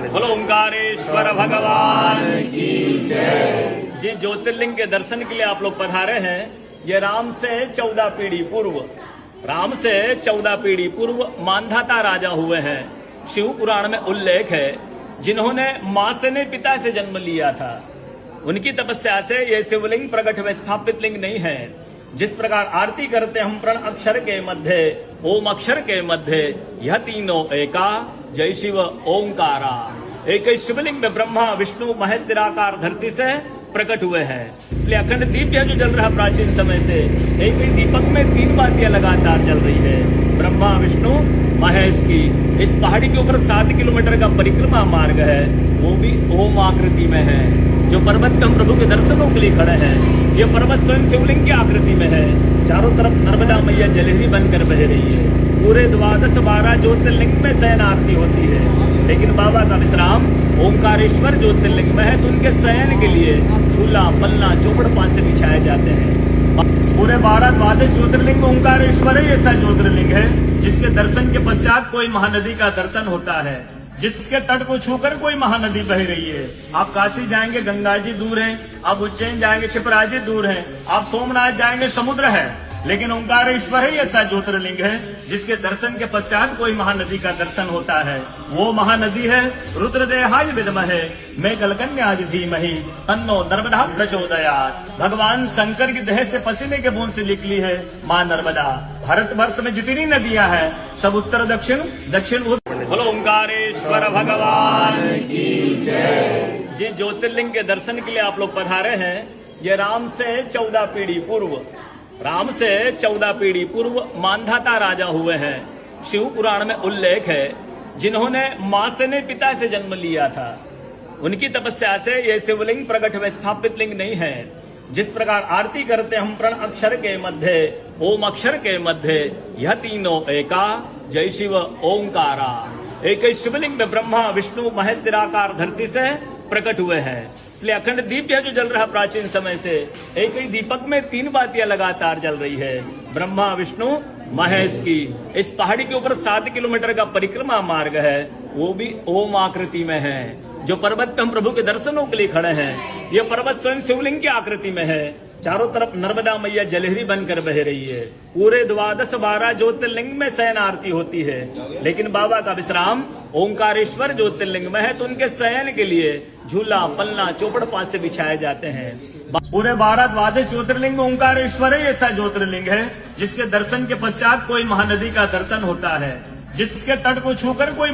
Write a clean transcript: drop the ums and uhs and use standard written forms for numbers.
बोलो ओंकारेश्वर भगवान की जय। जी ज्योतिर्लिंग के दर्शन के लिए आप लोग पधारे हैं। ये राम से 14 पीढ़ी पूर्व मांधाता राजा हुए हैं। शिव पुराण में उल्लेख है, जिन्होंने मां से नहीं पिता से जन्म लिया था। उनकी तपस्या से ये शिवलिंग प्रकट में स्थापित लिंग नहीं है। जिस प्रकार आरती करते हम प्रण अक्षर के मध्य, ओम अक्षर के मध्य, यह तीनों एका, जय शिव ओंकारा। एक ही शिवलिंग में ब्रह्मा विष्णु महेश निराकार धरती से प्रकट हुए हैं। इसलिए अखंड दीप जो जल रहा प्राचीन समय से, एक ही दीपक में 3 बातियां लगातार जल रही है, ब्रह्मा विष्णु महेश की। इस पहाड़ी के ऊपर 7 किलोमीटर का परिक्रमा मार्ग है, वो भी ओम आकृति में है। जो पर्वत पे हम प्रभु के दर्शनों के लिए खड़े हैं, ये पर्वत स्वयं शिवलिंग की आकृति में है। चारों तरफ नर्मदा मैया जलहरी बनकर बह रही है। पूरे 12 ज्योतिर्लिंग में शयन आरती होती है, लेकिन बाबा का विश्राम ओंकारेश्वर ज्योतिर्लिंग में है, तो उनके शयन के लिए झूला पलना चौपड़ पासे बिछाए जाते हैं। पूरे 12 ज्योतिर्लिंग में ओंकारेश्वर ही ऐसा ज्योतिर्लिंग है जिसके दर्शन के पश्चात कोई महानदी का दर्शन होता है, जिसके तट को छूकर कोई महानदी बह रही है। आप काशी जाएंगे गंगा जी दूर है, आप उज्जैन जाएंगे क्षिप्रा जी दूर है, आप सोमनाथ जाएंगे समुद्र है, लेकिन ओंकारेश्वर ही ऐसा ज्योतिर्लिंग है जिसके दर्शन के पश्चात कोई महानदी का दर्शन होता है। वो महानदी है रुद्रदेहाय विद्महे मेघकन्याय धीमहि तन्नो नर्मदा प्रचोदयात्। भगवान शंकर की देह से पसीने के बूंद से निकली है मां नर्मदा। भारतवर्ष में जितनी नदियां हैं सब उत्तर दक्षिण बोलो ओंकारेश्वर भगवान की जय। जी ज्योतिर्लिंग के दर्शन के लिए आप लोग पधारे हैं। ये राम से 14 पीढ़ी पूर्व मांधाता राजा हुए हैं। शिव पुराण में उल्लेख है, जिन्होंने मां से नहीं पिता से जन्म लिया था। उनकी तपस्या से ये शिवलिंग प्रकट में स्थापित लिंग नहीं है। जिस प्रकार आरती करते हम प्रण अक्षर के मध्य, ओम अक्षर के मध्य, यह तीनों एका, जय शिव ओंकारा। एक ही शिवलिंग में ब्रह्मा विष्णु महेश निराकार धरती से प्रकट हुए हैं। इसलिए अखंड दीप जो जल रहा प्राचीन समय से, एक ही दीपक में 3 बातियां लगातार जल रही है, ब्रह्मा विष्णु महेश की। इस पहाड़ी के ऊपर 7 किलोमीटर का परिक्रमा मार्ग है, वो भी ओम आकृति में है। जो पर्वत पे हम प्रभु के दर्शनों के लिए खड़े हैं, ये पर्वत स्वयं शिवलिंग की आकृति में है। चारों तरफ नर्मदा मैया जलहरी बनकर बह रही है। पूरे 12 ज्योतिर्लिंग में शयन आरती होती है, लेकिन बाबा का विश्राम ओंकारेश्वर ज्योतिर्लिंग में है, तो उनके शयन के लिए झूला पलना चौपड़ पासे बिछाए जाते हैं। पूरे 12 ज्योतिर्लिंग में ओंकारेश्वर ही ऐसा ज्योतिर्लिंग है जिसके दर्शन के पश्चात कोई महानदी का दर्शन होता है, जिसके तट को छूकर कोई